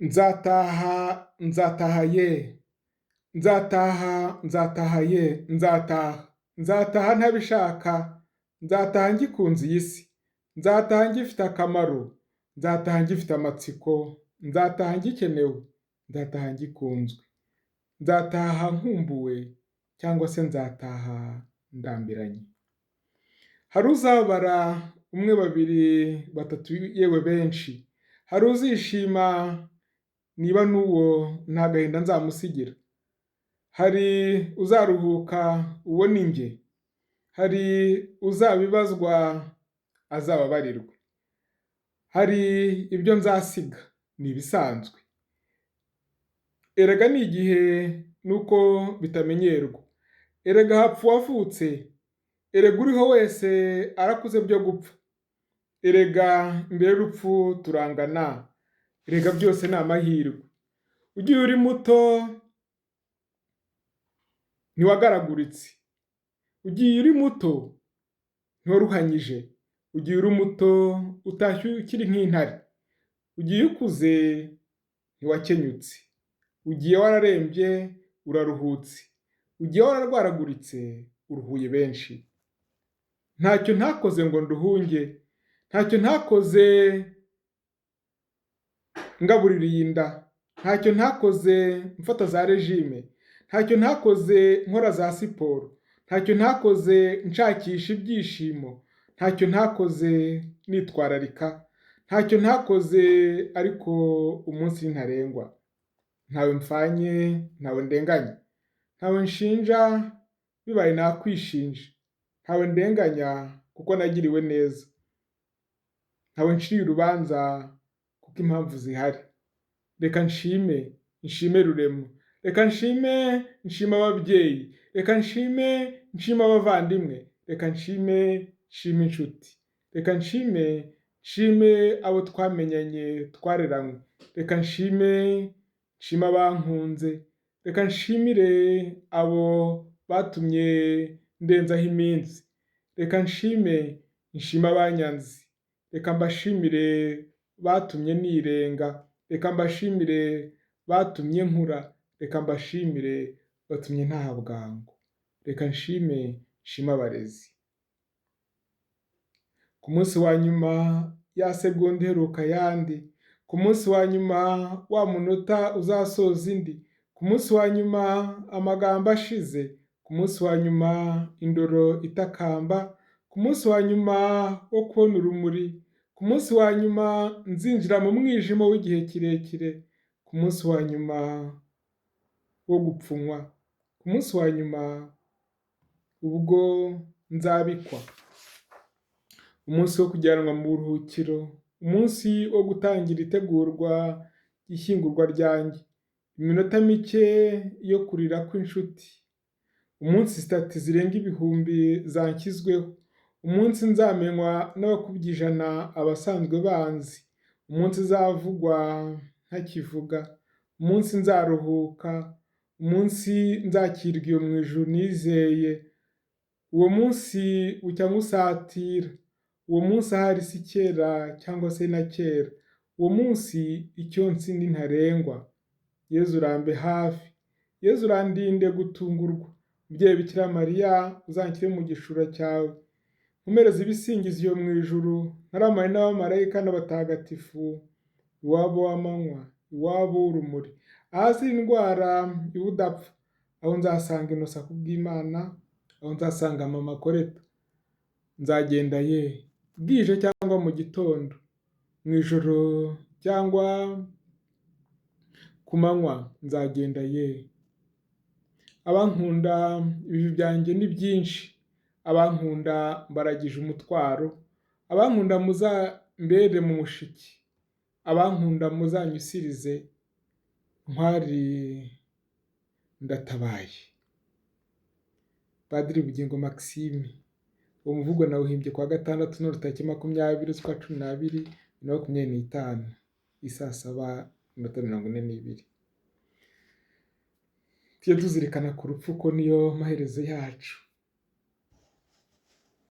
Nzataha, nzataha ye, nzataha, nzataha ye, nzataha, nzataha ntabishaka, nzataha ngikunze iyi si, nzataha ngifite akamaro, nzataha ngifite amatsiko, nzataha ngikenewe, nzataha ngikunzwe, nzataha nkumbuwe cyangwa se nzataha ndambiranye. Hari uzabara umwe, babiri, batatu, yewe benshi. Hari uzishima niba n'uwo nta gahinda nzamusigira. Hari uzaruhuka uwo ni njye. Hari uzabibazwa azababarirwe. Hari ibyo nzasiga ni ibisanzwe. Erega ni igihe nuko bitamenyerwa. Erega hapfa uwavutse. Erega uriho wese arakuze byo gupfa. Erega imbere y'urupfu turangana. Erega byose ni amahirwe. Ugiye uri muto ntiwagaraguritse. Ugiye uri muto ntiwaruhanyije. Ugiye uri muto utashye ukiri nk'intare. Ugiye ukuze ntiwakenyutse. Ugiye wararembye uraruhutse. Ugiye wararwaraguritse uruhuye benshi. Ntacyo ntakoze ngo nduhunge. Ntacyo ntakoze ngaburira iyi nda. Ntacyo ntakoze mfata za regime. Ntacyo ntakoze nkora za siporo. Ntacyo ntakoze nshakisha ibyishimo. Ntacyo ntakoze nitwararika. Ntacyo ntakoze ariko umunsi ntarengwa. Ntawe mfanye, ntawe ndenganya. Ntawe nshinja bibaye nakwishinja. Ntawe ndenganya kuko nagiriwe neza. Ntawe nciriye urubanza kuko impamvu zihari. Reka nshime, nshime Rurema. Reka nshime, nshime ababyeyi. Reka nshime, nshime abavandimwe. Reka nshime, nshime inshuti. Reka nshime, nshime abo twamenyanye twareranywe. Reka nshime, nshime abankunze. Reka nshimire abo batumye ndenzaho iminsi. Reka nshime, nshime abanyanzi. Reka mbashimire batumye nirenga. Reka mbashimire batumye nkura. Reka mbashimire batumye ntaha bwangu. Reka nshime, nshime abarezi. Ku munsi wa nyuma ya segonda iheruka ayandi. Ku munsi wa nyuma wa munota uzasoza indi. Ku munsi wa nyuma amagambo ashize. Ku munsi wa nyuma indoro itakamba. Ku munsi wa nyuma wo kubona urumuri. Ku munsi wa nyuma nzinjira mu mwijima w'igihe kirekire. Ku munsi wa nyuma wo gupfunywa. Ku munsi wa nyuma ubwo nzabikwa. Umunsi wo kujyanwa mu buruhukiro. Umunsi wo gutangira itegurwa ishyingurwa ryanjye. Iminota mike yo kurira kw'inshuti. Umunsi sitati zirenga ibihumbi zanshyizweho. Umunsi nzamenywa n'abakubye ijana abasanzwe banzi. Umunsi nzavugwa ntakivuga. Umunsi nzaruhuka. Umunsi nzakirwa iyo mu ijuru nizeye. Uwo munsi ucya nkusatira. Uwo munsi ahari si kera cyangwa se na kera. Uwo munsi icyo nsindi ntarengwa. Yezu urambe hafi. Yezu urandinde gutungurwa. Mubyeyi Bikira Mariya uzanshyire mu gishura cyawe. Nkomereze ibisingizo iyo mu ijuru. Ntaramane n'abamarayika n'abatagatifu. Iwabo w'amanywa, iwabo w'urumuri. Ahazira indwara y'ubudapfa. Aho nzasanga inosa kubw'Imana. Aho nzasanga mama Koreta. Nzagenda ye. Bwije cyangwa mu gitondo. Mu ijoro cyangwa ku manywa nzagenda ye. Abankunda ibibi byanjye ni byinshi. Abankunda mbaragije umutwaro. Abankunda muzambere mu mushiki. Abankunda muzanyusirize. Ntwari ndatabaye. Padiri Bugingo Maxime. Uwo muvugo nawuhimbye kuwa gatandatu tariki 20 z'ukwa 12 2025 isaa 7:42. Tujye tuzirikana ku rupfu ko niyo maherezo yacu.